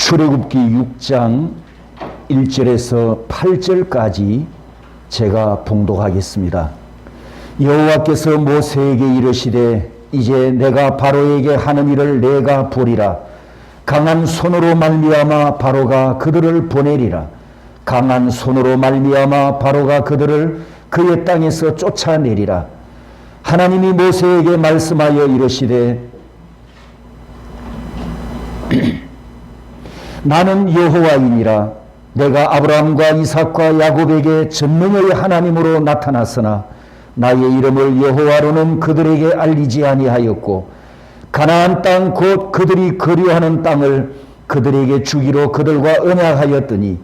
출애굽기 6장 1절에서 8절까지 제가 봉독하겠습니다. 여호와께서 모세에게 이르시되 이제 내가 바로에게 하는 일을 내가 보리라. 강한 손으로 말미암아 바로가 그들을 보내리라. 강한 손으로 말미암아 바로가 그들을 그의 땅에서 쫓아내리라. 하나님이 모세에게 말씀하여 이르시되 나는 여호와이니라. 내가 아브라함과 이삭과 야곱에게 전능의 하나님으로 나타났으나 나의 이름을 여호와로는 그들에게 알리지 아니하였고 가나안 땅 곧 그들이 거류하는 땅을 그들에게 주기로 그들과 언약하였더니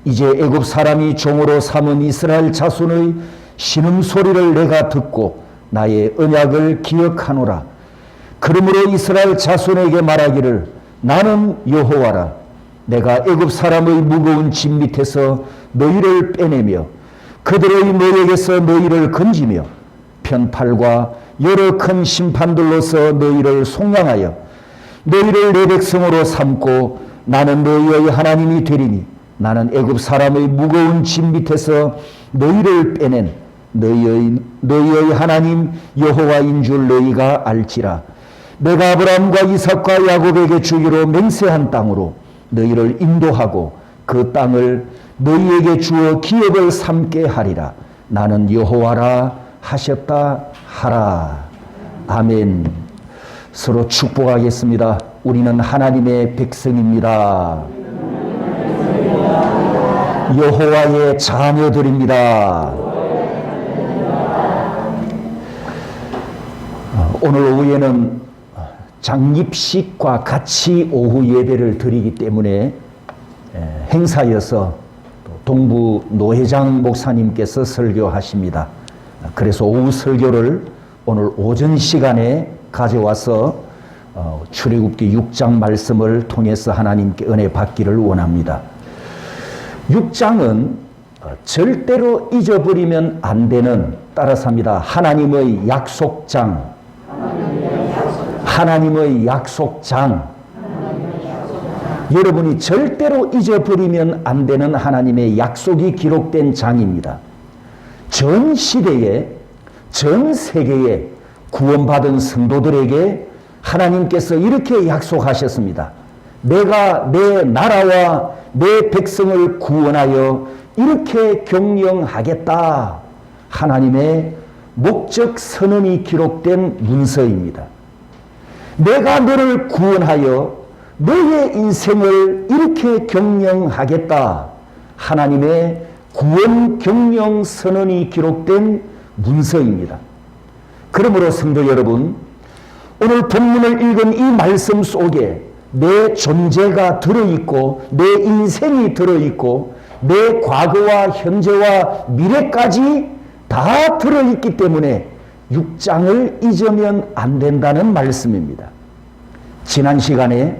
이제 애굽 사람이 종으로 삼은 이스라엘 자손의 신음소리를 내가 듣고 나의 언약을 기억하노라. 그러므로 이스라엘 자손에게 말하기를 나는 여호와라. 내가 애굽 사람의 무거운 짐 밑에서 너희를 빼내며 그들의 노역에서 너희를 건지며 편팔과 여러 큰 심판들로서 너희를 속량하여 너희를 내 백성으로 삼고 나는 너희의 하나님이 되리니 나는 애굽 사람의 무거운 짐 밑에서 너희를 빼낸 너희의 하나님 여호와인 줄 너희가 알지라. 내가 아브라함과 이삭과 야곱에게 주기로 맹세한 땅으로 너희를 인도하고 그 땅을 너희에게 주어 기업을 삼게 하리라. 나는 여호와라 하셨다 하라. 아멘. 서로 축복하겠습니다. 우리는 하나님의 백성입니다. 여호와의 자녀들입니다. 오늘 오후에는 장립식과 같이 오후 예배를 드리기 때문에 행사여서 동부 노회장 목사님께서 설교하십니다. 그래서 오후 설교를 오늘 오전 시간에 가져와서 출애굽기 6장 말씀을 통해서 하나님께 은혜 받기를 원합니다. 6장은 절대로 잊어버리면 안 되는, 따라서 합니다, 하나님의 약속장. 하나님의 약속장. 여러분이 절대로 잊어버리면 안 되는 하나님의 약속이 기록된 장입니다. 전 시대에, 전 세계에 구원받은 성도들에게 하나님께서 이렇게 약속하셨습니다. 내가 내 나라와 내 백성을 구원하여 이렇게 경영하겠다. 하나님의 목적 선언이 기록된 문서입니다. 내가 너를 구원하여 너의 인생을 이렇게 경영하겠다. 하나님의 구원 경영 선언이 기록된 문서입니다. 그러므로 성도 여러분, 오늘 본문을 읽은 이 말씀 속에 내 존재가 들어있고 내 인생이 들어있고 내 과거와 현재와 미래까지 다 들어있기 때문에 6장을 잊으면 안 된다는 말씀입니다. 지난 시간에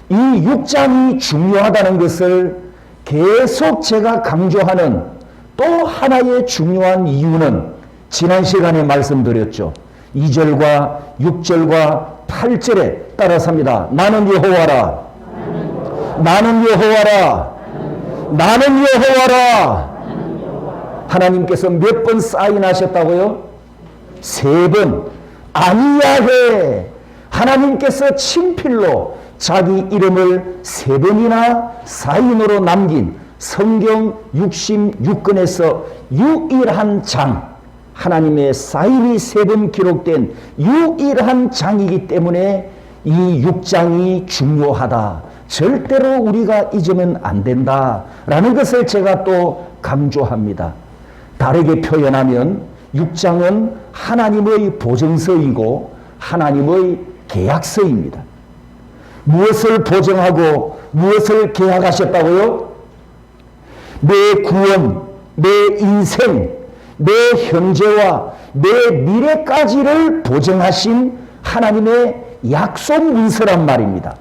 이 6장이 중요하다는 것을 계속 제가 강조하는 또 하나의 중요한 이유는 지난 시간에 말씀드렸죠. 2절과 6절과 8절에 따라서 합니다. 나는 여호와라. 나는 여호와라. 나는 여호와라. 하나님께서 몇 번 사인하셨다고요? 3번. 아니야해. 하나님께서 친필로 자기 이름을 3번이나 사인으로 남긴 성경 66권에서 유일한 장, 하나님의 사인이 3번 기록된 유일한 장이기 때문에 이 6장이 중요하다. 절대로 우리가 잊으면 안 된다라는 것을 제가 또 강조합니다. 다르게 표현하면 6장은 하나님의 보증서이고 하나님의 계약서입니다. 무엇을 보증하고 무엇을 계약하셨다고요? 내 구원, 내 인생, 내 현재와 내 미래까지를 보증하신 하나님의 약속 문서란 말입니다.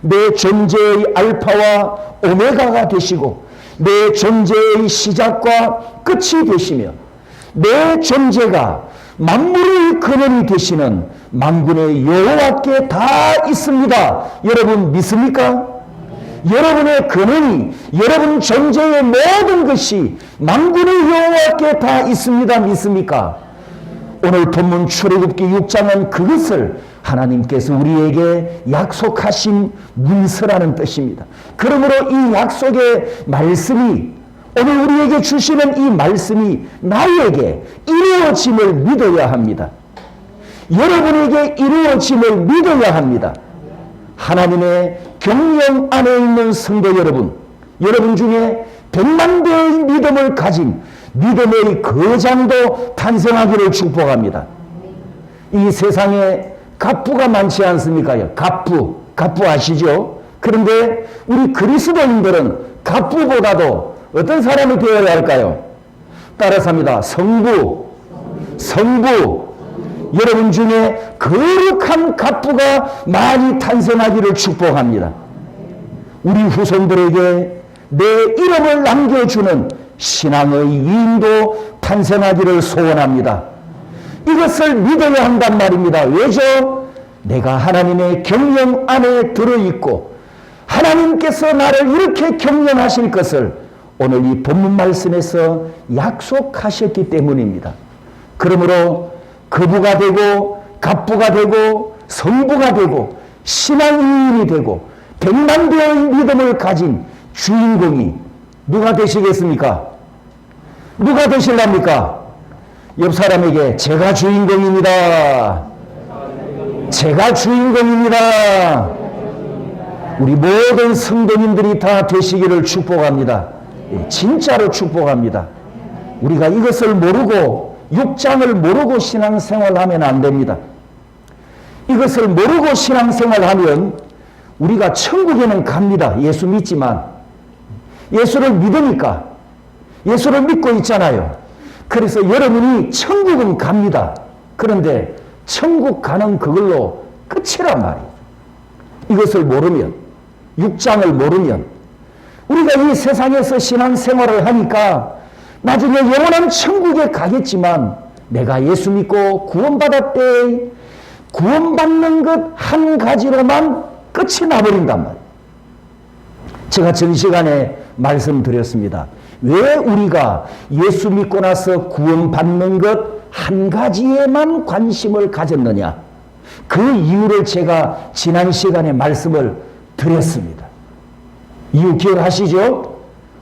내 존재의 알파와 오메가가 되시고 내 존재의 시작과 끝이 되시며 내 존재가 만물의 근원이 되시는 만군의 여호와께 다 있습니다. 여러분 믿습니까? 여러분의 근원이, 여러분 존재의 모든 것이 만군의 여호와께 다 있습니다. 믿습니까? 오늘 본문 출애굽기 6장은 그것을 하나님께서 우리에게 약속하신 문서라는 뜻입니다. 그러므로 이 약속의 말씀이, 오늘 우리에게 주시는 이 말씀이 나에게 이루어짐을 믿어야 합니다. 여러분에게 이루어짐을 믿어야 합니다. 하나님의 경영 안에 있는 성도 여러분, 여러분 중에 100만 대의 믿음을 가진 믿음의 거장도 탄생하기를 축복합니다. 이 세상에 갑부가 많지 않습니까? 갑부 아시죠? 그런데 우리 그리스도인들은 갑부보다도 어떤 사람이 되어야 할까요? 따라서 합니다. 성부. 여러분 중에 거룩한 갑부가 많이 탄생하기를 축복합니다. 우리 후손들에게 내 이름을 남겨주는 신앙의 위인도 탄생하기를 소원합니다. 이것을 믿어야 한단 말입니다. 왜죠? 내가 하나님의 경영 안에 들어있고 하나님께서 나를 이렇게 경영하실 것을 오늘 이 본문 말씀에서 약속하셨기 때문입니다. 그러므로 거부가 되고 갑부가 되고 성부가 되고 신앙인이 되고 100만 대의 믿음을 가진 주인공이 누가 되시겠습니까? 누가 되실랍니까? 옆 사람에게 제가 주인공입니다. 제가 주인공입니다. 우리 모든 성도님들이 다 되시기를 축복합니다. 진짜로 축복합니다. 우리가 이것을 모르고 6장을 모르고 신앙생활하면 안 됩니다. 이것을 모르고 신앙생활하면 우리가 천국에는 갑니다. 예수 믿지만 예수를 믿으니까 예수를 믿고 있잖아요. 그래서 여러분이 천국은 갑니다. 그런데 천국 가는 그걸로 끝이란 말이에요. 이것을 모르면, 6장을 모르면 우리가 이 세상에서 신앙생활을 하니까 나중에 영원한 천국에 가겠지만 내가 예수 믿고 구원받았대, 구원받는 것 한 가지로만 끝이 나버린단 말이에요. 제가 전 시간에 말씀드렸습니다. 왜 우리가 예수 믿고 나서 구원받는 것 한 가지에만 관심을 가졌느냐? 그 이유를 제가 지난 시간에 말씀을 드렸습니다. 이유 기억하시죠?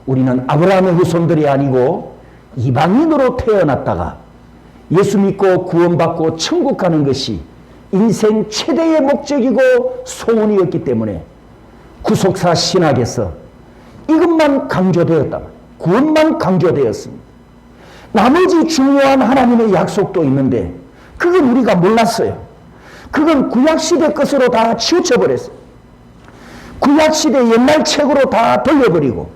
우리는 아브라함의 후손들이 아니고 이방인으로 태어났다가 예수 믿고 구원받고 천국 가는 것이 인생 최대의 목적이고 소원이었기 때문에 구속사 신학에서 이것만 강조되었다. 구원만 강조되었습니다. 나머지 중요한 하나님의 약속도 있는데 그건 우리가 몰랐어요. 그건 구약시대 것으로 다 치우쳐버렸어요. 구약시대 옛날 책으로 다 돌려버리고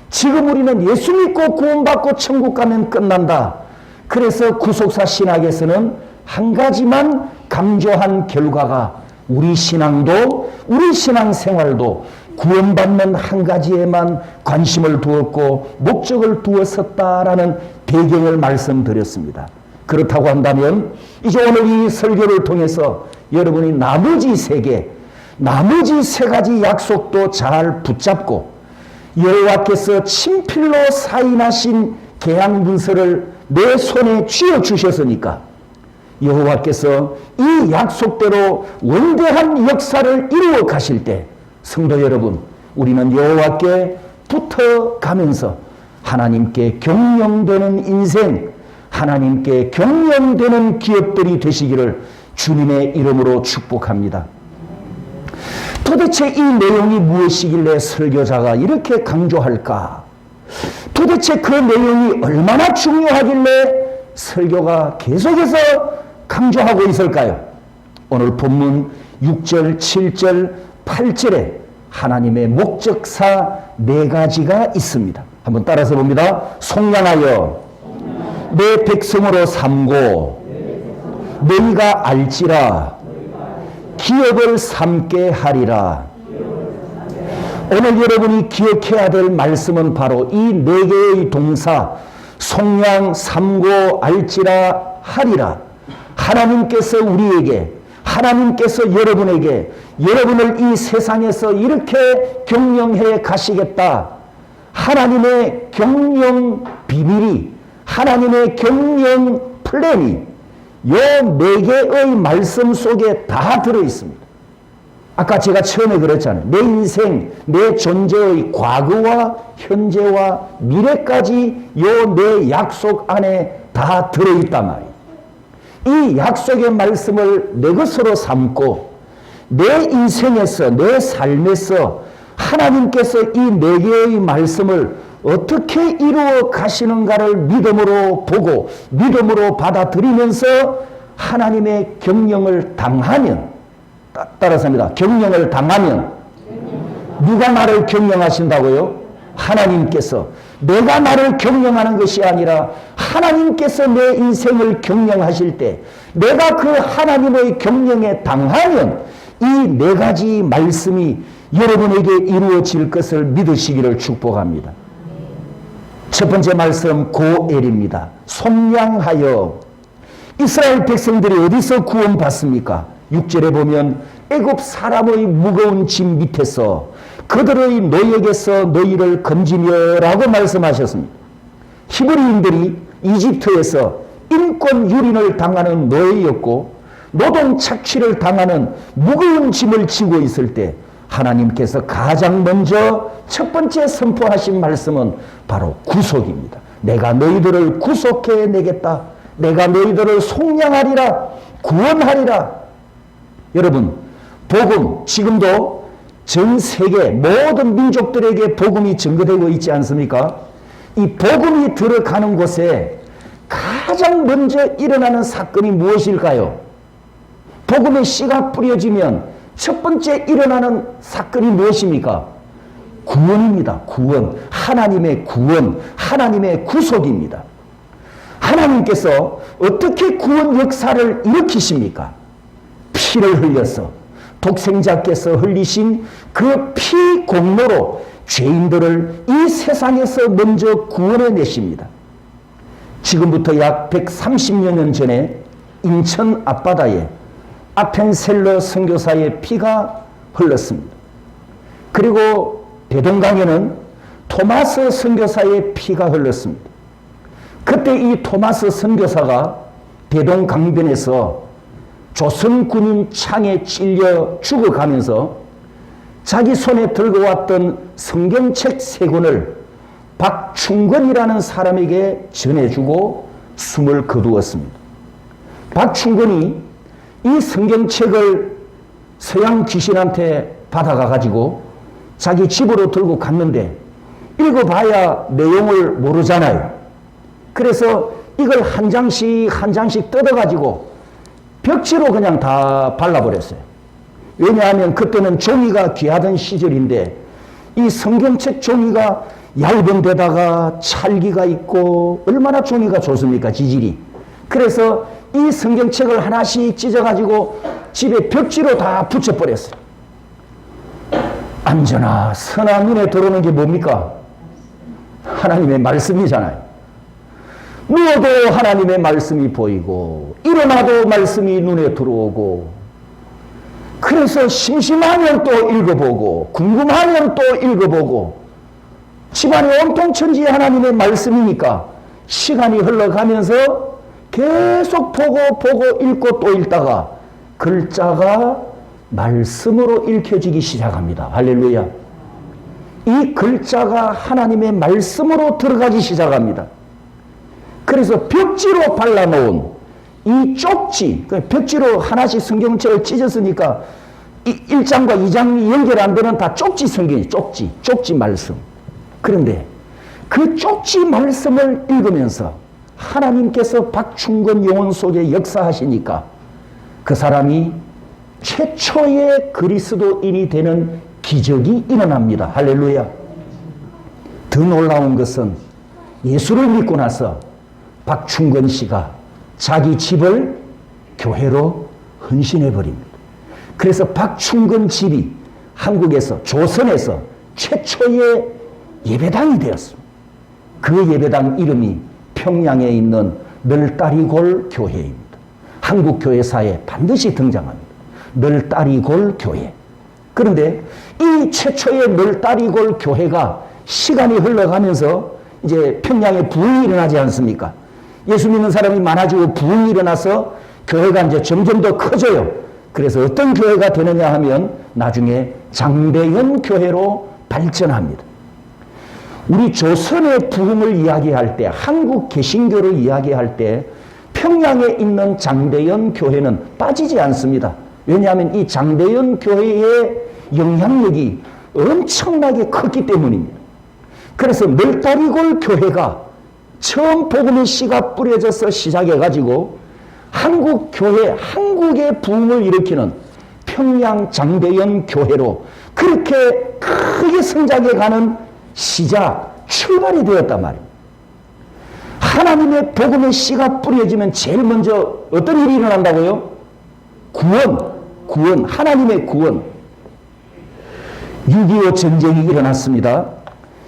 지금 우리는 예수 믿고 구원받고 천국 가면 끝난다. 그래서 구속사 신학에서는 한 가지만 강조한 결과가 우리 신앙도 우리 신앙생활도 구원받는 한 가지에만 관심을 두었고 목적을 두었었다라는 배경을 말씀드렸습니다. 그렇다고 한다면 이제 오늘 이 설교를 통해서 여러분이 나머지 세 가지 약속도 잘 붙잡고 여호와께서 친필로 사인하신 계약 문서를 내 손에 쥐어주셨으니까 여호와께서 이 약속대로 원대한 역사를 이루어 가실 때 성도 여러분, 우리는 여호와께 붙어가면서 하나님께 경영되는 인생, 하나님께 경영되는 기업들이 되시기를 주님의 이름으로 축복합니다. 도대체 이 내용이 무엇이길래 설교자가 이렇게 강조할까? 도대체 그 내용이 얼마나 중요하길래 설교가 계속해서 강조하고 있을까요? 오늘 본문 6절, 7절, 8절에 하나님의 목적사 4가지가 있습니다. 한번 따라서 봅니다. 속량하여 내 백성으로 삼고 너희가 알지라 기업을 삼게 하리라. 오늘 여러분이 기억해야 될 말씀은 바로 이 4개의 동사 속량, 삼고, 알지라, 하리라. 하나님께서 우리에게 하나님께서 여러분에게 여러분을 이 세상에서 이렇게 경영해 가시겠다. 하나님의 경영 비밀이, 하나님의 경영 플랜이 요 4개의 말씀 속에 다 들어있습니다. 아까 제가 처음에 그랬잖아요. 내 인생, 내 존재의 과거와 현재와 미래까지 요 내 약속 안에 다 들어있단 말이에요. 이 약속의 말씀을 내 것으로 삼고 내 인생에서, 내 삶에서 하나님께서 이 4개의 말씀을 어떻게 이루어 가시는가를 믿음으로 보고 믿음으로 받아들이면서 하나님의 경영을 당하면, 따라서 합니다. 경영을 당하면 누가 나를 경영하신다고요? 하나님께서. 내가 나를 경영하는 것이 아니라 하나님께서 내 인생을 경영하실 때 내가 그 하나님의 경영에 당하면 이 4가지 말씀이 여러분에게 이루어질 것을 믿으시기를 축복합니다. 첫 번째 말씀 고엘입니다. 속량하여. 이스라엘 백성들이 어디서 구원받습니까? 6절에 보면 애굽 사람의 무거운 짐 밑에서 그들의 노역에서 너희를 건지며 라고 말씀하셨습니다. 히브리인들이 이집트에서 인권 유린을 당하는 노예였고 노동 착취를 당하는 무거운 짐을 지고 있을 때 하나님께서 가장 먼저 첫 번째 선포하신 말씀은 바로 구속입니다. 내가 너희들을 구속해 내겠다. 내가 너희들을 속량하리라. 구원하리라. 여러분, 복음 지금도 전 세계 모든 민족들에게 복음이 전거되고 있지 않습니까? 이 복음이 들어가는 곳에 가장 먼저 일어나는 사건이 무엇일까요? 복음의 씨가 뿌려지면 첫 번째 일어나는 사건이 무엇입니까? 구원입니다. 구원. 하나님의 구원, 하나님의 구속입니다. 하나님께서 어떻게 구원 역사를 일으키십니까? 피를 흘려서 독생자께서 흘리신 그 피 공로로 죄인들을 이 세상에서 먼저 구원해 내십니다. 지금부터 약 130여 년 전에 인천 앞바다에 아펜셀러 선교사의 피가 흘렀습니다. 그리고 대동강에는 토마스 선교사의 피가 흘렀습니다. 그때 이 토마스 선교사가 대동강변에서 조선 군인 창에 찔려 죽어가면서 자기 손에 들고 왔던 성경책 3권을 박충건이라는 사람에게 전해주고 숨을 거두었습니다. 박충건이 이 성경책을 서양 귀신한테 받아가가지고 자기 집으로 들고 갔는데 읽어봐야 내용을 모르잖아요. 그래서 이걸 한 장씩 한 장씩 뜯어가지고 벽지로 그냥 다 발라버렸어요. 왜냐하면 그때는 종이가 귀하던 시절인데 이 성경책 종이가 얇은 데다가 찰기가 있고 얼마나 종이가 좋습니까? 지질이. 그래서 이 성경책을 하나씩 찢어가지고 집에 벽지로 다 붙여버렸어요. 안전하 선한 눈에 들어오는 게 뭡니까? 하나님의 말씀이잖아요. 누워도 하나님의 말씀이 보이고 일어나도 말씀이 눈에 들어오고 그래서 심심하면 또 읽어보고 궁금하면 또 읽어보고 집안이 온통 천지 하나님의 말씀이니까 시간이 흘러가면서 계속 보고 읽고 또 읽다가 글자가 말씀으로 읽혀지기 시작합니다. 할렐루야. 이 글자가 하나님의 말씀으로 들어가기 시작합니다. 그래서 벽지로 발라놓은 이 쪽지, 벽지로 하나씩 성경책을 찢었으니까 1장과 2장이 연결 안 되는 다 쪽지 성경이 쪽지 말씀. 그런데 그 쪽지 말씀을 읽으면서 하나님께서 박충건 영혼 속에 역사하시니까 그 사람이 최초의 그리스도인이 되는 기적이 일어납니다. 할렐루야. 더 놀라운 것은 예수를 믿고 나서 박충건 씨가 자기 집을 교회로 헌신해 버립니다. 그래서 박충건 집이 한국에서 조선에서 최초의 예배당이 되었습니다. 그 예배당 이름이 평양에 있는 널다리골 교회입니다. 한국 교회사에 반드시 등장합니다. 널다리골 교회. 그런데 이 최초의 널다리골 교회가 시간이 흘러가면서 이제 평양에 부흥이 일어나지 않습니까? 예수 믿는 사람이 많아지고 부흥이 일어나서 교회가 이제 점점 더 커져요. 그래서 어떤 교회가 되느냐 하면 나중에 장대현 교회로 발전합니다. 우리 조선의 부흥을 이야기할 때, 한국 개신교를 이야기할 때 평양에 있는 장대현 교회는 빠지지 않습니다. 왜냐하면 이 장대현 교회의 영향력이 엄청나게 컸기 때문입니다. 그래서 널다리골 교회가 처음 복음의 씨가 뿌려져서 시작해가지고 한국 교회, 한국의 부흥을 일으키는 평양 장대현 교회로 그렇게 크게 성장해가는 시작, 출발이 되었단 말입니다. 하나님의 복음의 씨가 뿌려지면 제일 먼저 어떤 일이 일어난다고요? 구원, 하나님의 구원. 6.25 전쟁이 일어났습니다.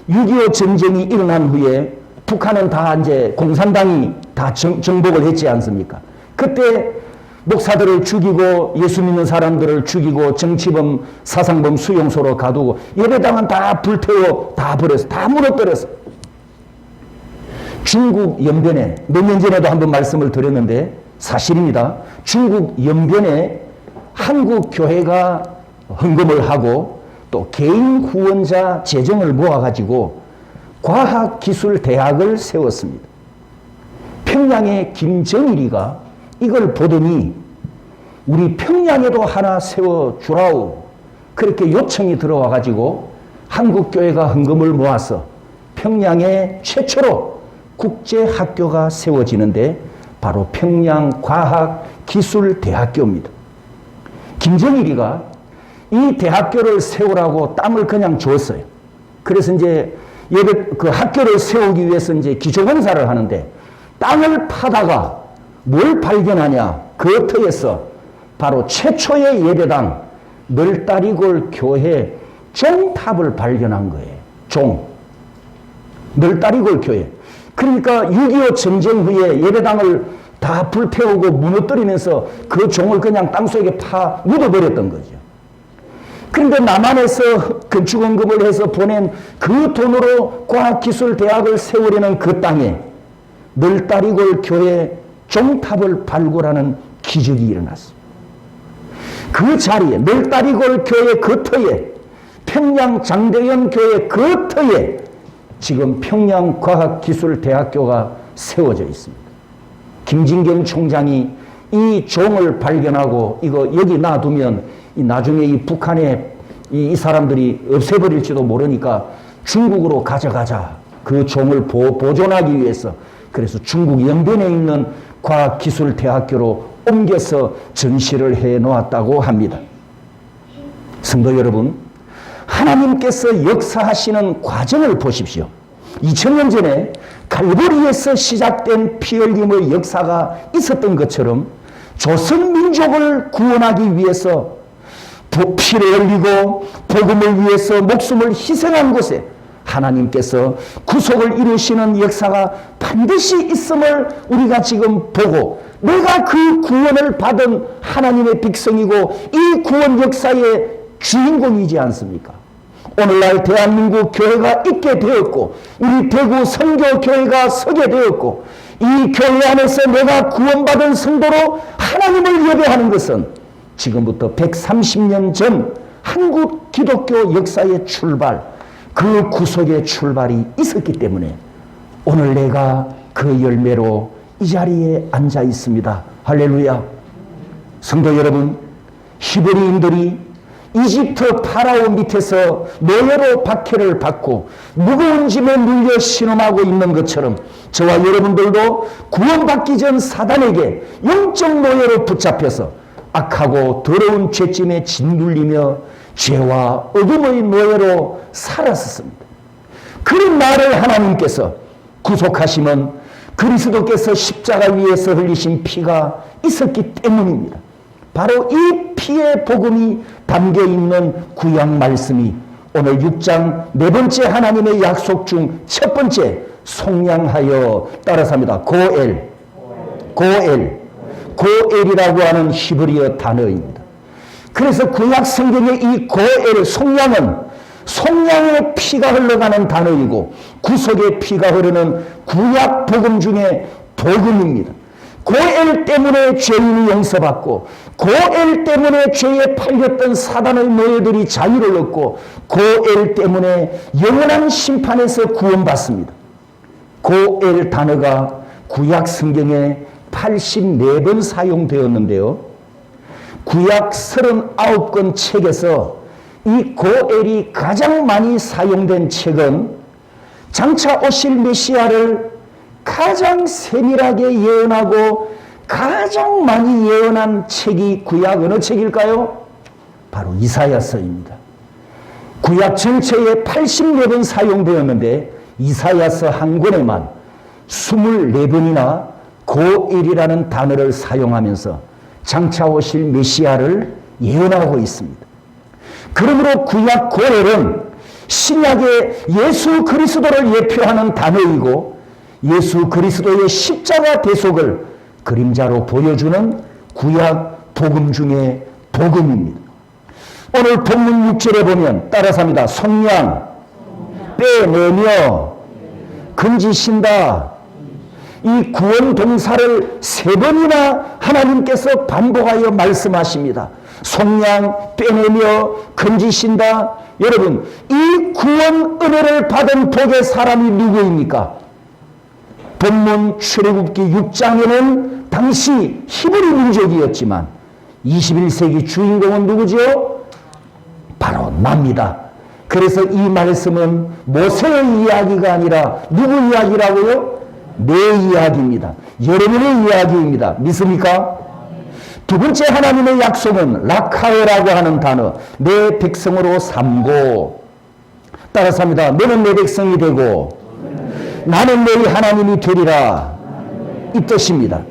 6.25 전쟁이 일어난 후에 북한은 다 이제 공산당이 다 정복을 했지 않습니까? 그때 목사들을 죽이고 예수 믿는 사람들을 죽이고 정치범, 사상범 수용소로 가두고 예배당은 다 불태워 다 버렸어. 다 무너뜨렸어. 중국 연변에 몇 년 전에도 한번 말씀을 드렸는데 사실입니다. 중국 연변에 한국 교회가 헌금을 하고 또 개인 후원자 재정을 모아가지고 과학기술대학을 세웠습니다. 평양의 김정일이가 이걸 보더니 우리 평양에도 하나 세워주라우 그렇게 요청이 들어와가지고 한국교회가 헌금을 모아서 평양에 최초로 국제학교가 세워지는데 바로 평양과학기술대학교입니다. 김정일이가 이 대학교를 세우라고 땅을 그냥 줬어요. 그래서 이제 그 학교를 세우기 위해서 이제 기초공사를 하는데 땅을 파다가 뭘 발견하냐? 그 터에서 바로 최초의 예배당 널다리골 교회 종탑을 발견한 거예요. 널다리골 교회. 그러니까 6.25 전쟁 후에 예배당을 다 불태우고 무너뜨리면서 그 종을 그냥 땅속에 묻어버렸던 거죠. 그런데 남한에서 건축헌금을 해서 보낸 그 돈으로 과학기술대학을 세우려는 그 땅에 널다리골 교회 종탑을 발굴하는 기적이 일어났습니다. 그 자리에 널다리골 교회 그 터에 평양 장대현 교회 그 터에 지금 평양과학기술대학교가 세워져 있습니다. 김진경 총장이 이 종을 발견하고 이거 여기 놔두면 나중에 이 북한에 이 사람들이 없애버릴지도 모르니까 중국으로 가져가자. 그 종을 보존하기 위해서 그래서 중국 연변에 있는 과학기술대학교로 옮겨서 전시를 해 놓았다고 합니다. 성도 여러분, 하나님께서 역사하시는 과정을 보십시오. 2000년 전에 갈보리에서 시작된 피 흘림의 역사가 있었던 것처럼 조선 민족을 구원하기 위해서 피를 흘리고 복음을 위해서 목숨을 희생한 곳에 하나님께서 구속을 이루시는 역사가 반드시 있음을 우리가 지금 보고 내가 그 구원을 받은 하나님의 백성이고 이 구원 역사의 주인공이지 않습니까? 오늘날 대한민국 교회가 있게 되었고 우리 대구 선교교회가 서게 되었고 이 교회 안에서 내가 구원받은 성도로 하나님을 예배하는 것은 지금부터 130년 전 한국 기독교 역사의 출발, 그 구속의 출발이 있었기 때문에 오늘 내가 그 열매로 이 자리에 앉아 있습니다. 할렐루야. 성도 여러분, 히브리인들이 이집트 파라오 밑에서 노예로 박해를 받고 무거운 짐에 눌려 신음하고 있는 것처럼 저와 여러분들도 구원받기 전 사단에게 영적 노예로 붙잡혀서 악하고 더러운 죄짐에 짓눌리며 죄와 어둠의 노예로 살았었습니다. 그런 나를 하나님께서 구속하시면 그리스도께서 십자가 위에서 흘리신 피가 있었기 때문입니다. 바로 이 피의 복음이 담겨있는 구약 말씀이 오늘 6장 네 번째 하나님의 약속 중 첫 번째 속량하여 따라서 합니다. 고엘이라고 하는 히브리어 단어입니다. 그래서 구약 성경의 이 고엘, 속량은 속량의 피가 흘러가는 단어이고 구속의 피가 흐르는 구약 복음 중에 복음입니다. 고엘 때문에 죄인이 용서받고 고엘 때문에 죄에 팔렸던 사단의 노예들이 자유를 얻고 고엘 때문에 영원한 심판에서 구원받습니다. 고엘 단어가 구약 성경에 84번 사용되었는데요. 구약 39권 책에서 이 고엘이 가장 많이 사용된 책은 장차 오실 메시아를 가장 세밀하게 예언하고 가장 많이 예언한 책이 구약 어느 책일까요? 바로 이사야서입니다. 구약 전체에 84번 사용되었는데 이사야서 한 권에만 24번이나 고엘이라는 단어를 사용하면서 장차 오실 메시아를 예언하고 있습니다. 그러므로 구약 고엘은 신약의 예수 그리스도를 예표하는 단어이고 예수 그리스도의 십자가 대속을 그림자로 보여주는 구약 복음 중에 복음입니다. 오늘 본문 6절에 보면 따라서 합니다. 속량, 빼내며, 건지신다. 이 구원 동사를 3번이나 하나님께서 반복하여 말씀하십니다. 속량, 빼내며, 건지신다. 여러분, 이 구원 은혜를 받은 복의 사람이 누구입니까? 본문 출애굽기 6장에는 당시 히브리 민족이었지만 21세기 주인공은 누구죠? 바로 납니다. 그래서 이 말씀은 모세의 이야기가 아니라 누구 이야기라고요? 내 이야기입니다. 여러분의 이야기입니다. 믿습니까? 두 번째 하나님의 약속은 라카오라고 하는 단어, 내 백성으로 삼고, 따라서 합니다. 너는 내 백성이 되고 나는 너희 하나님이 되리라. 이 뜻입니다.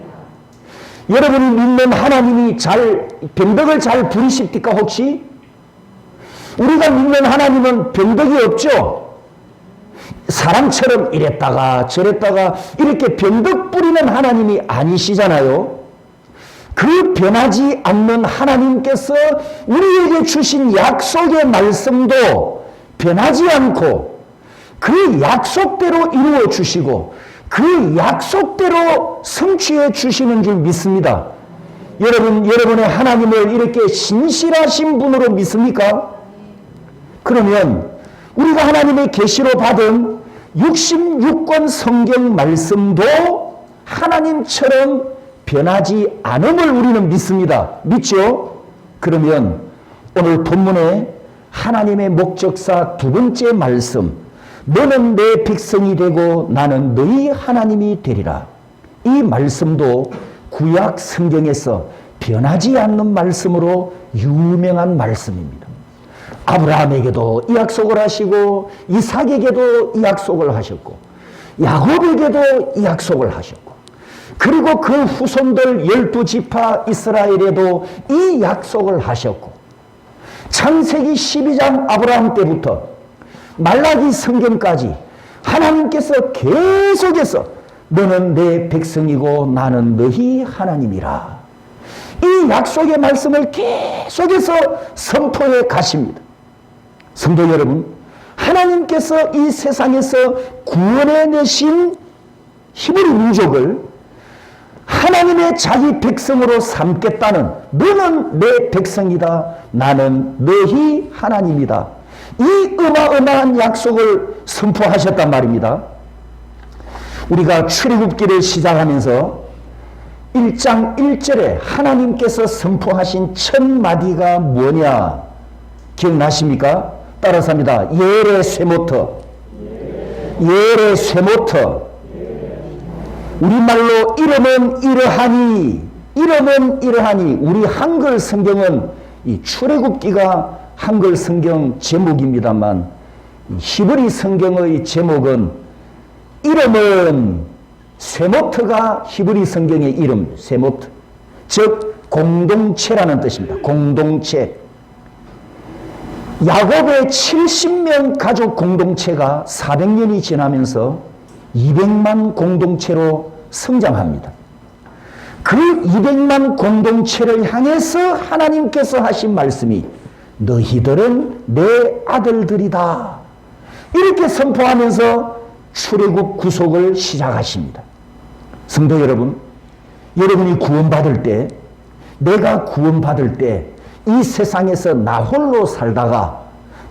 여러분이 믿는 하나님이 병덕을 잘 부리십니까 혹시? 우리가 믿는 하나님은 병덕이 없죠. 사람처럼 이랬다가 저랬다가 이렇게 병덕 부리는 하나님이 아니시잖아요. 그 변하지 않는 하나님께서 우리에게 주신 약속의 말씀도 변하지 않고 그 약속대로 이루어 주시고 그 약속대로 성취해 주시는 줄 믿습니다. 여러분의 하나님을 이렇게 신실하신 분으로 믿습니까? 그러면 우리가 하나님의 계시로 받은 66권 성경 말씀도 하나님처럼 변하지 않음을 우리는 믿습니다. 믿죠? 그러면 오늘 본문에 하나님의 목적사 두 번째 말씀, 너는 내 백성이 되고 나는 너희 하나님이 되리라. 이 말씀도 구약 성경에서 변하지 않는 말씀으로 유명한 말씀입니다. 아브라함에게도 이 약속을 하시고 이삭에게도 이 약속을 하셨고 야곱에게도 이 약속을 하셨고 그리고 그 후손들 12지파 이스라엘에도 이 약속을 하셨고 창세기 12장 아브라함 때부터 말라기 성경까지 하나님께서 계속해서 너는 내 백성이고 나는 너희 하나님이라. 이 약속의 말씀을 계속해서 선포해 가십니다. 성도 여러분, 하나님께서 이 세상에서 구원해 내신 히브리 민족을 하나님의 자기 백성으로 삼겠다는 너는 내 백성이다. 나는 너희 하나님이다. 이 어마어마한 약속을 선포하셨단 말입니다. 우리가 출애굽기를 시작하면서 1장 1절에 하나님께서 선포하신 첫 마디가 뭐냐 기억나십니까? 따라서 합니다. 예레 쇠모터. 예레 쇠모터. 우리말로 이름은 이러하니, 이름은 이러하니. 우리 한글 성경은 이 출애굽기가 한글 성경 제목입니다만 히브리 성경의 제목은 이름은 쇠모트가 히브리 성경의 이름, 쇠모트. 즉 공동체라는 뜻입니다. 공동체. 야곱의 70명 가족 공동체가 400년이 지나면서 200만 공동체로 성장합니다. 그 200만 공동체를 향해서 하나님께서 하신 말씀이 너희들은 내 아들들이다. 이렇게 선포하면서 출애굽 구속을 시작하십니다. 성도 여러분, 여러분이 구원받을 때, 내가 구원받을 때 이 세상에서 나 홀로 살다가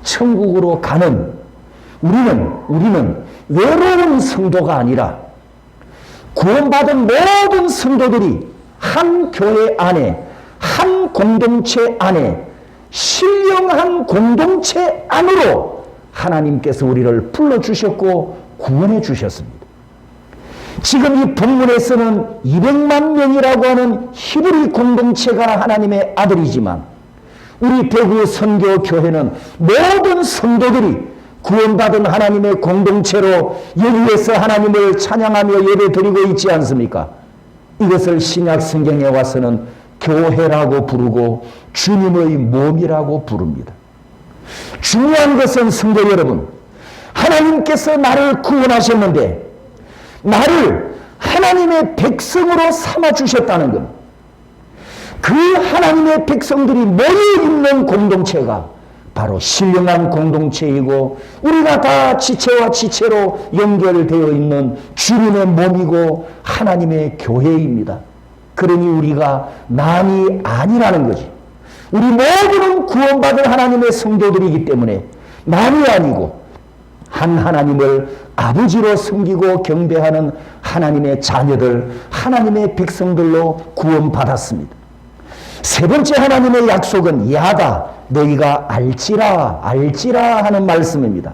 천국으로 가는 우리는 외로운 성도가 아니라 구원받은 모든 성도들이 한 교회 안에, 한 공동체 안에, 신령한 공동체 안으로 하나님께서 우리를 불러주셨고 구원해 주셨습니다. 지금 이 본문에서는 200만 명이라고 하는 히브리 공동체가 하나님의 아들이지만 우리 대구 선교교회는 모든 성도들이 구원받은 하나님의 공동체로 여기에서 하나님을 찬양하며 예배드리고 있지 않습니까? 이것을 신약 성경에 와서는 교회라고 부르고 주님의 몸이라고 부릅니다. 중요한 것은 성도 여러분, 하나님께서 나를 구원하셨는데 나를 하나님의 백성으로 삼아주셨다는 것. 그 하나님의 백성들이 모여있는 공동체가 바로 신령한 공동체이고 우리가 다 지체와 지체로 연결되어 있는 주님의 몸이고 하나님의 교회입니다. 그러니 우리가 남이 아니라는 거지. 우리 모두는 구원받은 하나님의 성도들이기 때문에 남이 아니고 한 하나님을 아버지로 섬기고 경배하는 하나님의 자녀들, 하나님의 백성들로 구원받았습니다. 세 번째 하나님의 약속은 야다, 너희가 알지라 하는 말씀입니다.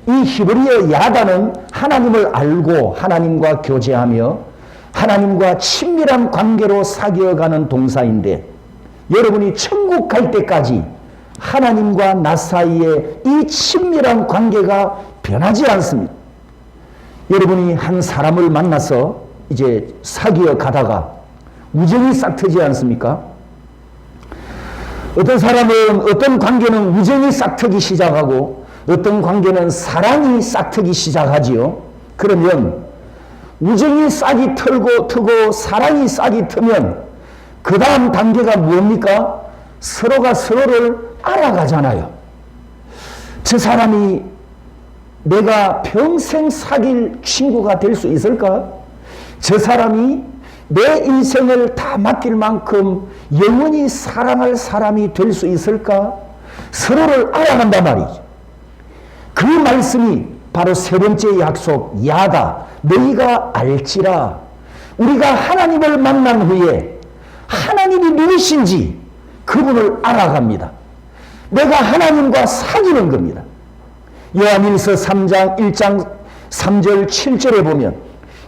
이 히브리어 야다는 하나님을 알고 하나님과 교제하며 하나님과 친밀한 관계로 사귀어가는 동사인데 여러분이 천국 갈 때까지 하나님과 나 사이에 이 친밀한 관계가 변하지 않습니다. 여러분이 한 사람을 만나서 이제 사귀어 가다가 우정이 싹 트지 않습니까? 어떤 사람은 어떤 관계는 우정이 싹트기 시작하고 어떤 관계는 사랑이 싹트기 시작하지요. 그러면 우정이 싹이 트고 사랑이 싹이 트면 그 다음 단계가 뭡니까? 서로가 서로를 알아가잖아요. 저 사람이 내가 평생 사귈 친구가 될 수 있을까? 저 사람이 내 인생을 다 맡길 만큼 영원히 사랑할 사람이 될 수 있을까? 서로를 알아간단 말이죠. 그 말씀이 바로 세 번째 약속, 야다, 너희가 알지라. 우리가 하나님을 만난 후에 하나님이 누구신지 그분을 알아갑니다. 내가 하나님과 사귀는 겁니다. 요한일서 3장 1장 3절 7절에 보면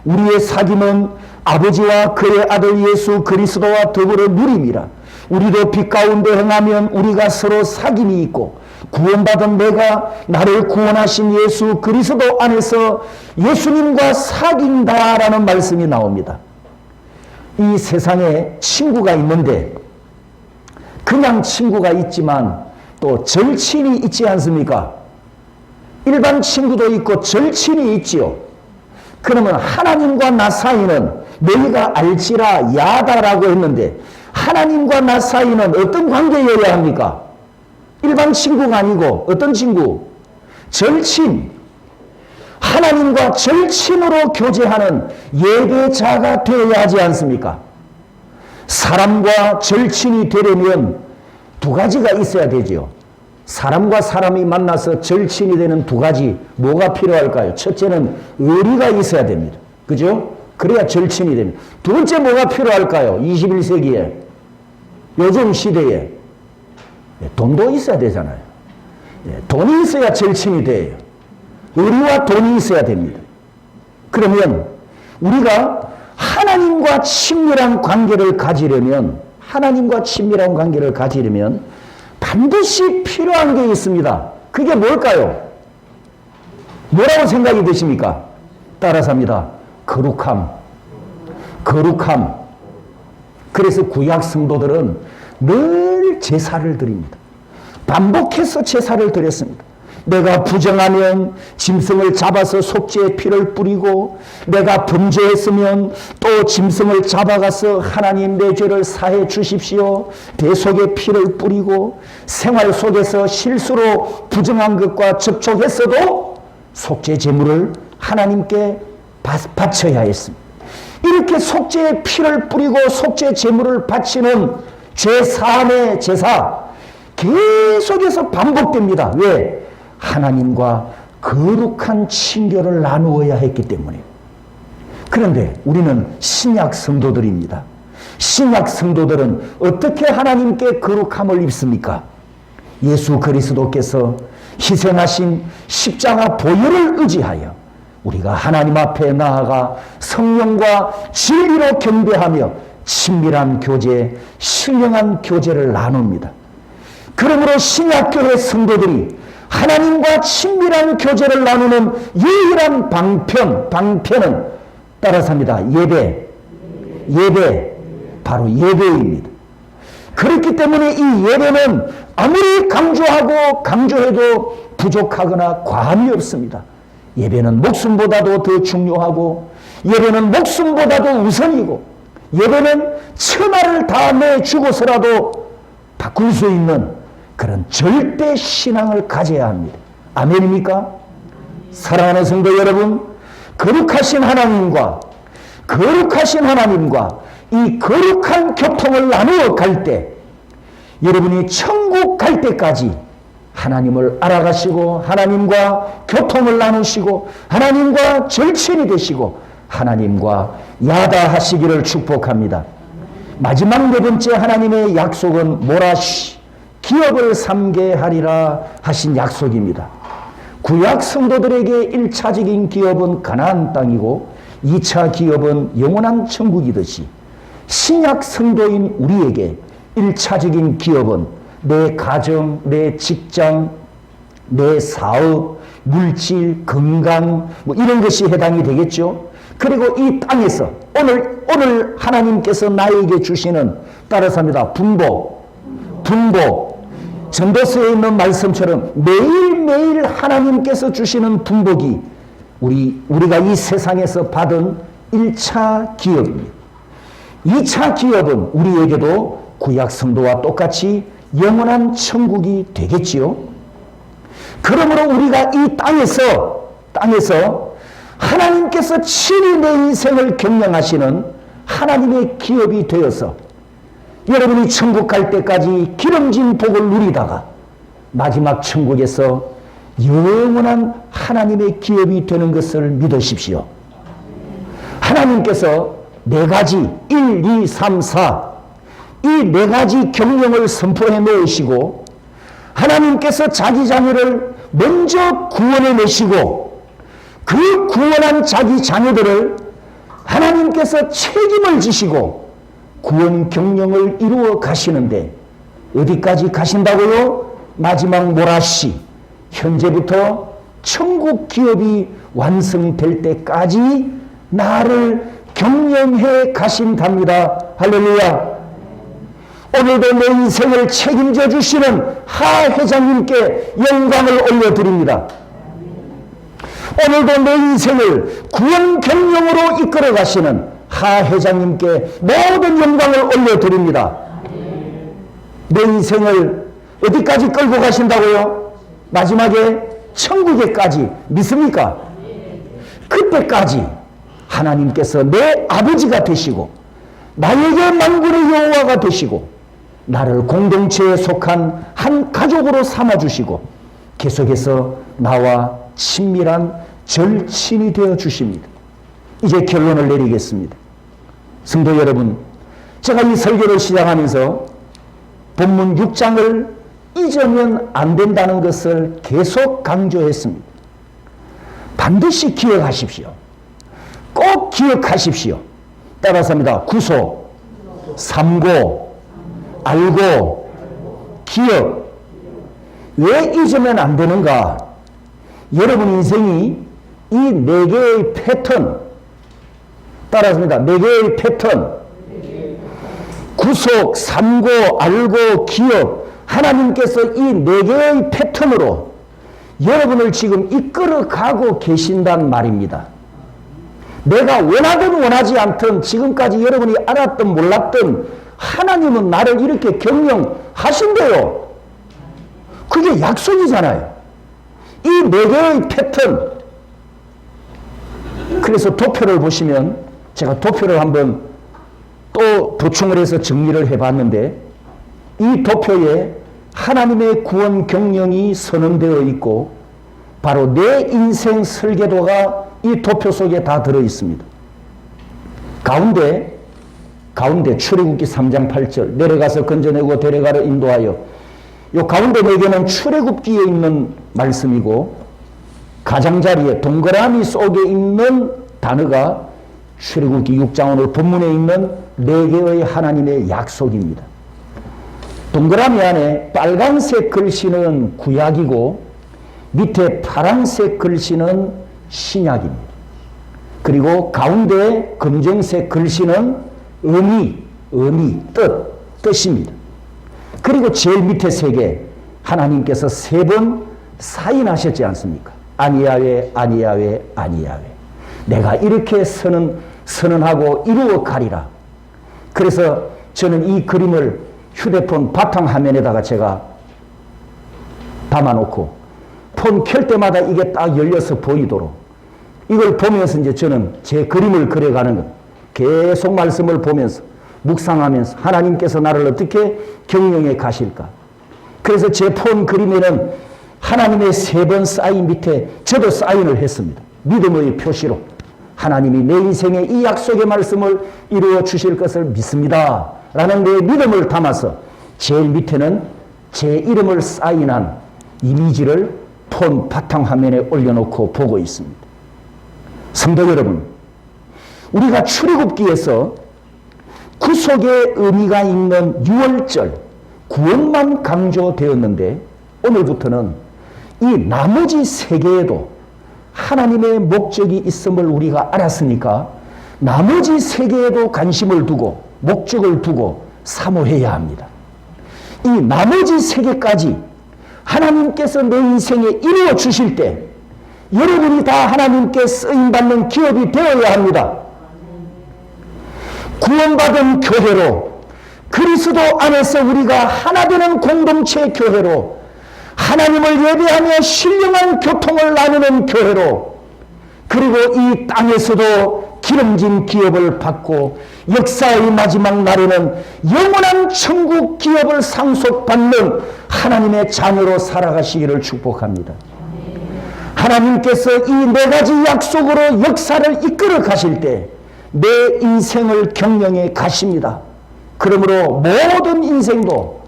우리의 사귐은 아버지와 그의 아들 예수 그리스도와 더불어 누림이라. 우리도 빛 가운데 행하면 우리가 서로 사귐이 있고 구원받은 내가 나를 구원하신 예수 그리스도 안에서 예수님과 사귄다라는 말씀이 나옵니다. 이 세상에 친구가 있는데 그냥 친구가 있지만 또 절친이 있지 않습니까? 일반 친구도 있고 절친이 있지요. 그러면 하나님과 나 사이는 너희가 알지라 야다라고 했는데 하나님과 나 사이는 어떤 관계여야 합니까? 일반 친구가 아니고 어떤 친구? 절친. 하나님과 절친으로 교제하는 예배자가 되어야 하지 않습니까? 사람과 절친이 되려면 두 가지가 있어야 되죠. 사람과 사람이 만나서 절친이 되는 두 가지 뭐가 필요할까요? 첫째는 의리가 있어야 됩니다. 그죠? 그래야 절친이 됩니다. 두 번째 뭐가 필요할까요? 21세기에 요즘 시대에 돈도 있어야 되잖아요. 돈이 있어야 절친이 돼요. 의리와 돈이 있어야 됩니다. 그러면 우리가 하나님과 친밀한 관계를 가지려면 반드시 필요한 게 있습니다. 그게 뭘까요? 뭐라고 생각이 드십니까? 따라서 합니다. 거룩함. 그래서 구약 성도들은 늘 제사를 드립니다. 반복해서 제사를 드렸습니다. 내가 부정하면 짐승을 잡아서 속죄의 피를 뿌리고, 내가 범죄했으면 또 짐승을 잡아가서 하나님 내 죄를 사해 주십시오, 대속의 피를 뿌리고, 생활 속에서 실수로 부정한 것과 접촉했어도 속죄 제물을 하나님께 바쳐야 했습니다. 이렇게 속죄의 피를 뿌리고 속죄 제물을 바치는 죄사함의 제사 계속해서 반복됩니다. 왜? 하나님과 거룩한 친교를 나누어야 했기 때문에. 그런데 우리는 신약 성도들입니다. 신약 성도들은 어떻게 하나님께 거룩함을 입습니까? 예수 그리스도께서 희생하신 십자가 보혈을 의지하여 우리가 하나님 앞에 나아가 성령과 진리로 경배하며 친밀한 교제, 신령한 교제를 나눕니다. 그러므로 신약교회 성도들이 하나님과 친밀한 교제를 나누는 유일한 방편은 따라서 합니다. 예배, 바로 예배입니다. 그렇기 때문에 이 예배는 아무리 강조해도 부족하거나 과함이 없습니다. 예배는 목숨보다도 더 중요하고, 예배는 목숨보다도 우선이고, 예배는 천하를 다 내주고서라도 바꿀 수 있는 그런 절대 신앙을 가져야 합니다. 아멘입니까? 사랑하는 성도 여러분, 거룩하신 하나님과 이 거룩한 교통을 나누어 갈 때, 여러분이 천국 갈 때까지 하나님을 알아가시고 하나님과 교통을 나누시고 하나님과 절친이 되시고 하나님과 야다하시기를 축복합니다. 마지막 네 번째 하나님의 약속은 모라시, 기업을 삼게 하리라 하신 약속입니다. 구약 성도들에게 1차적인 기업은 가나안 땅이고 2차 기업은 영원한 천국이듯이 신약 성도인 우리에게 1차적인 기업은 내 가정, 내 직장, 내 사업, 물질, 건강 이런 것이 해당이 되겠죠. 그리고 이 땅에서 오늘 하나님께서 나에게 주시는, 따라서 합니다, 분복. 전도서에 있는 말씀처럼 매일매일 하나님께서 주시는 분복이 우리가 이 세상에서 받은 1차 기업입니다. 2차 기업은 우리에게도 구약 성도와 똑같이 영원한 천국이 되겠지요. 그러므로 우리가 이 땅에서 하나님께서 친히 내 인생을 경영하시는 하나님의 기업이 되어서 여러분이 천국 갈 때까지 기름진 복을 누리다가 마지막 천국에서 영원한 하나님의 기업이 되는 것을 믿으십시오. 하나님께서 네 가지 1, 2, 3, 4 이 네 가지 경영을 선포해 놓으시고 하나님께서 자기 자녀를 먼저 구원해 내시고 그 구원한 자기 자녀들을 하나님께서 책임을 지시고 구원 경영을 이루어 가시는데 어디까지 가신다고요? 마지막 모라시, 현재부터 천국 기업이 완성될 때까지 나를 경영해 가신답니다. 할렐루야. 오늘도 내 인생을 책임져 주시는 하 회장님께 영광을 올려드립니다. 오늘도 내 인생을 구원 경영으로 이끌어 가시는 하 회장님께 모든 영광을 올려드립니다. 내 인생을 어디까지 끌고 가신다고요? 마지막에 천국에까지. 믿습니까? 그때까지 하나님께서 내 아버지가 되시고 나에게 만군의 여호와가 되시고 나를 공동체에 속한 한 가족으로 삼아주시고 계속해서 나와 친밀한 절친이 되어 주십니다. 이제 결론을 내리겠습니다. 성도 여러분, 제가 이 설교를 시작하면서 본문 6장을 잊으면 안 된다는 것을 계속 강조했습니다. 반드시 기억하십시오. 꼭 기억하십시오. 따라서 합니다. 구속, 삼고, 알고, 기억. 왜 잊으면 안 되는가? 여러분 인생이 이 네 개의 패턴, 따라서 합니다. 네 개의 패턴, 구속, 삼고, 알고, 기억. 하나님께서 이 네 개의 패턴으로 여러분을 지금 이끌어가고 계신단 말입니다. 내가 원하든 원하지 않든 지금까지 여러분이 알았든 몰랐든 하나님은 나를 이렇게 경영하신대요. 그게 약속이잖아요. 이 네 개의 패턴. 그래서 도표를 보시면 제가 도표를 한번 또 보충을 해서 정리를 해봤는데 이 도표에 하나님의 구원 경영이 선언되어 있고 바로 내 인생 설계도가 이 도표 속에 다 들어 있습니다. 가운데 출애굽기 3장 8절 내려가서 건져내고 데려가려 인도하여 요 가운데 4개는 출애굽기에 있는 말씀이고 가장자리에 동그라미 속에 있는 단어가 출애굽기 6장 오늘 본문에 있는 4개의 하나님의 약속입니다. 동그라미 안에 빨간색 글씨는 구약이고 밑에 파란색 글씨는 신약입니다. 그리고 가운데 검정색 글씨는 의미, 뜻입니다. 그리고 제일 밑에 3개 하나님께서 3번 사인하셨지 않습니까? 아니야외 아니야외 아니야외 내가 이렇게 선언하고 이루어 가리라. 그래서 저는 이 그림을 휴대폰 바탕화면에다가 제가 담아놓고 폰 켤 때마다 이게 딱 열려서 보이도록 이걸 보면서 이제 저는 제 그림을 그려가는 것 계속 말씀을 보면서 묵상하면서 하나님께서 나를 어떻게 경영해 가실까. 그래서 제 폰 그림에는 하나님의 3번 사인 밑에 저도 사인을 했습니다. 믿음의 표시로 하나님이 내 인생에 이 약속의 말씀을 이루어 주실 것을 믿습니다 라는 내 믿음을 담아서 제일 밑에는 제 이름을 사인한 이미지를 폰 바탕화면에 올려놓고 보고 있습니다. 성도 여러분, 우리가 출애굽기에서 구속의 의미가 있는 6월절 구원만 강조되었는데 오늘부터는 이 나머지 3개에도 하나님의 목적이 있음을 우리가 알았으니까 나머지 3개에도 관심을 두고 목적을 두고 사모해야 합니다. 이 나머지 3개까지 하나님께서 내 인생에 이루어 주실 때 여러분이 다 하나님께 쓰임받는 기업이 되어야 합니다. 구원받은 교회로 그리스도 안에서 우리가 하나 되는 공동체 교회로 하나님을 예배하며 신령한 교통을 나누는 교회로 그리고 이 땅에서도 기름진 기업을 받고 역사의 마지막 날에는 영원한 천국 기업을 상속받는 하나님의 자녀로 살아가시기를 축복합니다. 하나님께서 이 4가지 약속으로 역사를 이끌어 가실 때 내 인생을 경영해 가십니다. 그러므로 모든 인생도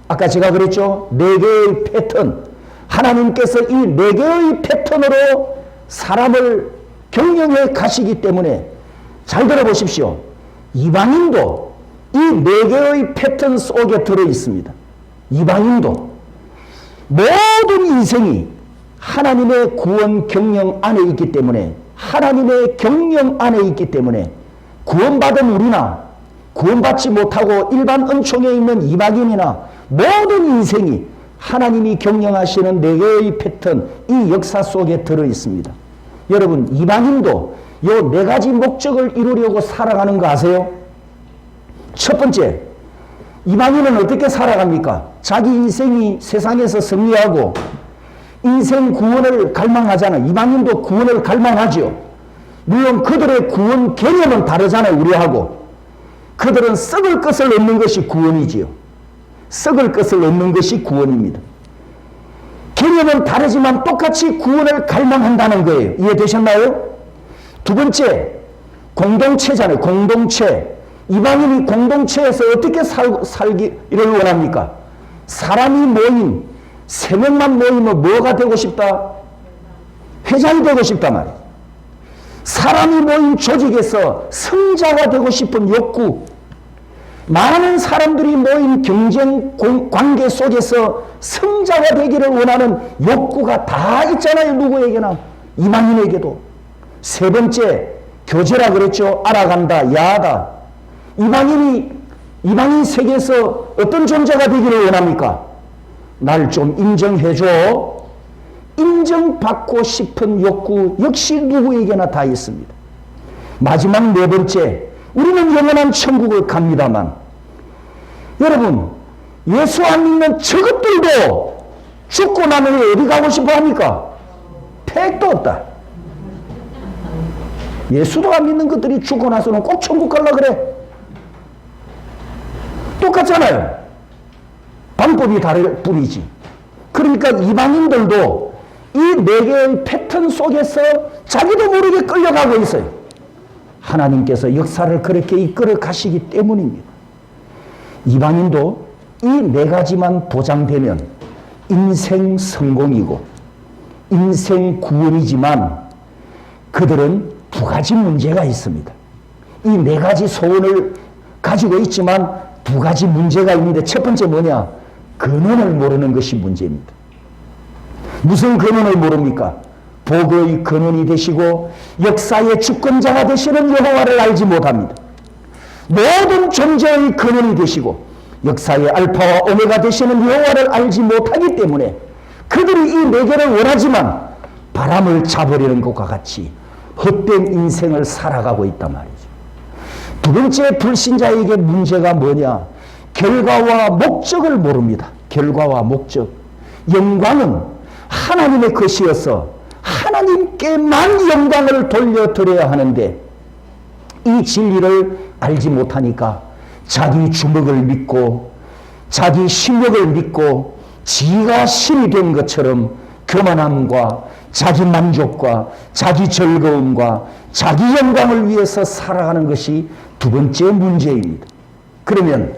아까 제가 그랬죠. 4개의 패턴 하나님께서 이 4개의 패턴으로 사람을 경영해 가시기 때문에 잘 들어보십시오. 이방인도 이 4개의 패턴 속에 들어 있습니다. 이방인도 모든 인생이 하나님의 구원 경영 안에 있기 때문에 하나님의 경영 안에 있기 때문에 구원받은 우리나 구원받지 못하고 일반 은총에 있는 이방인이나 모든 인생이 하나님이 경영하시는 4개의 패턴 이 역사 속에 들어 있습니다. 여러분 이방인도 요 4가지 목적을 이루려고 살아가는 거 아세요? 첫 번째, 이방인은 어떻게 살아갑니까? 자기 인생이 세상에서 승리하고 인생 구원을 갈망하잖아요. 이방인도 구원을 갈망하죠. 물론 그들의 구원 개념은 다르잖아요. 우리하고. 그들은 썩을 것을 얻는 것이 구원이지요. 썩을 것을 얻는 것이 구원입니다. 개념은 다르지만 똑같이 구원을 갈망한다는 거예요. 이해되셨나요? 두 번째, 공동체잖아요. 공동체. 이방인이 공동체에서 어떻게 살기를 원합니까? 사람이 모인 3명만 모이면 뭐가 되고 싶다? 회장이 되고 싶단 말이에요. 사람이 모인 조직에서 성자가 되고 싶은 욕구, 많은 사람들이 모인 경쟁 관계 속에서 성자가 되기를 원하는 욕구가 다 있잖아요. 누구에게나. 이방인에게도. 세 번째, 교제라 그랬죠. 알아간다, 야하다. 이방인 세계에서 어떤 존재가 되기를 원합니까? 날 좀 인정해줘. 인정받고 싶은 욕구 역시 누구에게나 다 있습니다. 마지막 네 번째, 우리는 영원한 천국을 갑니다만, 여러분, 예수 안 믿는 저것들도 죽고 나면 어디 가고 싶어 합니까? 택도 없다. 예수도 안 믿는 것들이 죽고 나서는 꼭 천국 가려고 그래. 똑같잖아요. 방법이 다를 뿐이지. 그러니까 이방인들도 이 네 개의 패턴 속에서 자기도 모르게 끌려가고 있어요. 하나님께서 역사를 그렇게 이끌어 가시기 때문입니다. 이방인도 이 네 가지만 보장되면 인생 성공이고 인생 구원이지만 그들은 두 가지 문제가 있습니다. 이 네 가지 소원을 가지고 있지만 두 가지 문제가 있는데, 첫 번째 뭐냐? 근원을 모르는 것이 문제입니다. 무슨 근원을 모릅니까? 복의 근원이 되시고 역사의 주권자가 되시는 여호와를 알지 못합니다. 모든 존재의 근원이 되시고 역사의 알파와 오메가 되시는 여호와를 알지 못하기 때문에 그들이 이 네 개를 원하지만 바람을 차버리는 것과 같이 헛된 인생을 살아가고 있단 말이죠. 두 번째, 불신자에게 문제가 뭐냐? 결과와 목적을 모릅니다. 결과와 목적. 영광은 하나님의 것이어서 하나님께만 영광을 돌려드려야 하는데 이 진리를 알지 못하니까 자기 주먹을 믿고 자기 실력을 믿고 지가 신이 된 것처럼 교만함과 자기 만족과 자기 즐거움과 자기 영광을 위해서 살아가는 것이 두 번째 문제입니다. 그러면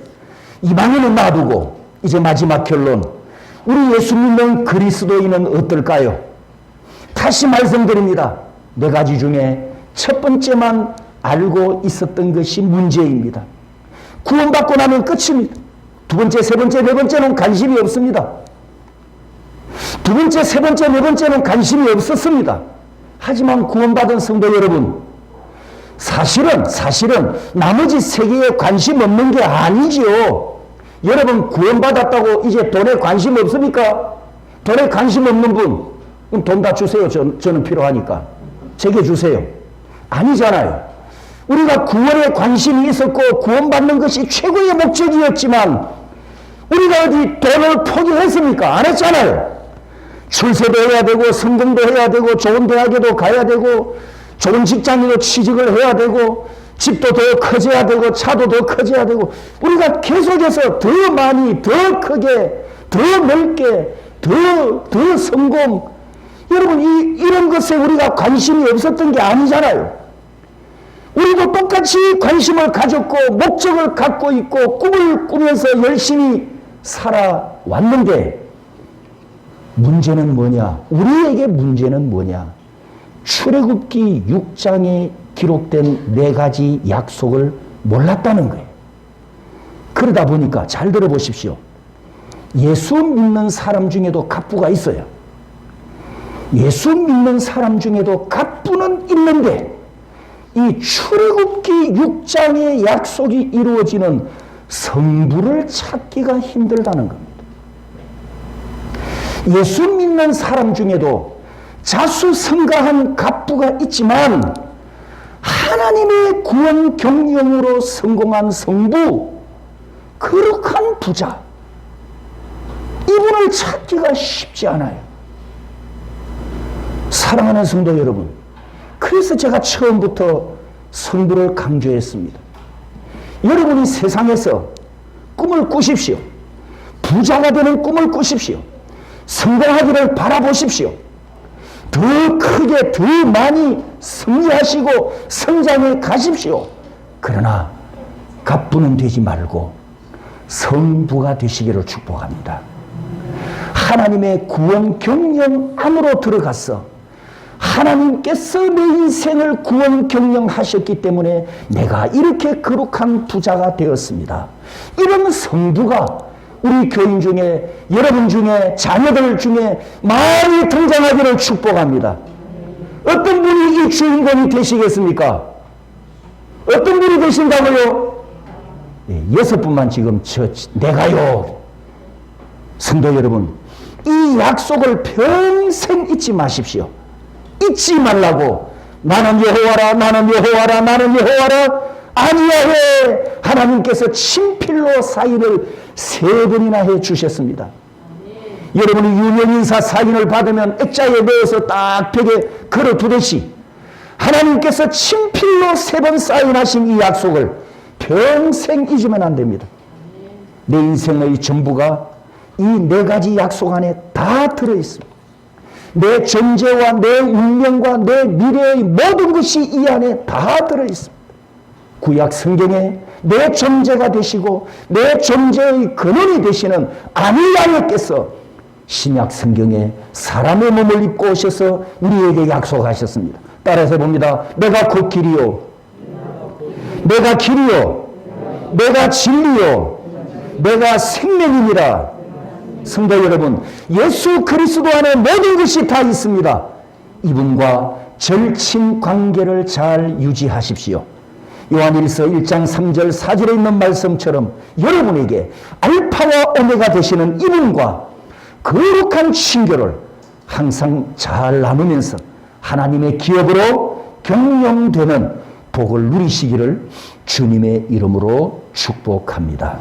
이방인은 놔두고 이제 마지막 결론, 우리 예수 믿는 그리스도인은 어떨까요? 다시 말씀드립니다. 네 가지 중에 첫 번째만 알고 있었던 것이 문제입니다. 구원받고 나면 끝입니다. 두 번째, 세 번째, 네 번째는 관심이 없습니다. 두 번째, 세 번째, 네 번째는 관심이 없었습니다. 하지만 구원받은 성도 여러분, 사실은 나머지 세 개에 관심 없는 게 아니지요. 여러분 구원받았다고 이제 돈에 관심 없습니까? 돈에 관심 없는 분, 그럼 돈 다 주세요. 저는 필요하니까. 제게 주세요. 아니잖아요. 우리가 구원에 관심이 있었고 구원받는 것이 최고의 목적이었지만 우리가 어디 돈을 포기했습니까? 안 했잖아요. 출세도 해야 되고 성공도 해야 되고 좋은 대학에도 가야 되고 좋은 직장에도 취직을 해야 되고 집도 더 커져야 되고 차도 더 커져야 되고 우리가 계속해서 더 많이 더 크게 더 넓게 더 성공, 여러분 이런 것에 우리가 관심이 없었던 게 아니잖아요. 우리도 똑같이 관심을 가졌고 목적을 갖고 있고 꿈을 꾸면서 열심히 살아왔는데 문제는 뭐냐? 우리에게 문제는 뭐냐? 출애굽기 6장에 기록된 네 가지 약속을 몰랐다는 거예요. 그러다 보니까 잘 들어보십시오. 예수 믿는 사람 중에도 갑부가 있어요. 예수 믿는 사람 중에도 갑부는 있는데 이 출애굽기 6장의 약속이 이루어지는 성부를 찾기가 힘들다는 겁니다. 예수 믿는 사람 중에도 자수성가한 갑부가 있지만 하나님의 구원 경영으로 성공한 성부, 거룩한 부자, 이분을 찾기가 쉽지 않아요. 사랑하는 성도 여러분, 그래서 제가 처음부터 성부를 강조했습니다. 여러분이 세상에서 꿈을 꾸십시오. 부자가 되는 꿈을 꾸십시오. 성공하기를 바라보십시오. 더 크게 더 많이 승리하시고 성장해 가십시오. 그러나 갑부는 되지 말고 성부가 되시기를 축복합니다. 하나님의 구원 경영 안으로 들어가서 하나님께서 내 인생을 구원 경영하셨기 때문에 내가 이렇게 거룩한 부자가 되었습니다. 이런 성부가 우리 교인 중에, 여러분 중에, 자녀들 중에 많이 등장하기를 축복합니다. 어떤 분이 이 주인공이 되시겠습니까? 어떤 분이 되신다고요? 네, 6분만 지금 내가요. 성도 여러분, 이 약속을 평생 잊지 마십시오. 잊지 말라고. 나는 여호와라, 나는 여호와라, 나는 여호와라. 아니하에 하나님께서 친필로 사인을 3번이나 해 주셨습니다. 여러분이 유명인사 사인을 받으면 액자에 넣어서 딱 벽에 걸어두듯이 하나님께서 친필로 3번 사인하신 이 약속을 평생 잊으면 안 됩니다. 내 인생의 전부가 이 4가지 약속 안에 다 들어있습니다. 내 존재와 내 운명과 내 미래의 모든 것이 이 안에 다 들어있습니다. 구약 성경에 내 존재가 되시고 내 존재의 근원이 되시는 아미야께서 신약 성경에 사람의 몸을 입고 오셔서 우리에게 약속하셨습니다. 따라서 봅니다. 내가 그 길이요, 내가 길이요, 내가 진리요, 내가 생명이니라. 성도 여러분, 예수 그리스도 안에 모든 것이 다 있습니다. 이분과 절친 관계를 잘 유지하십시오. 요한일서 1장 3절 4절에 있는 말씀처럼 여러분에게 알파와 오메가 되시는 이분과 거룩한 친교를 항상 잘 나누면서 하나님의 기업으로 경영되는 복을 누리시기를 주님의 이름으로 축복합니다.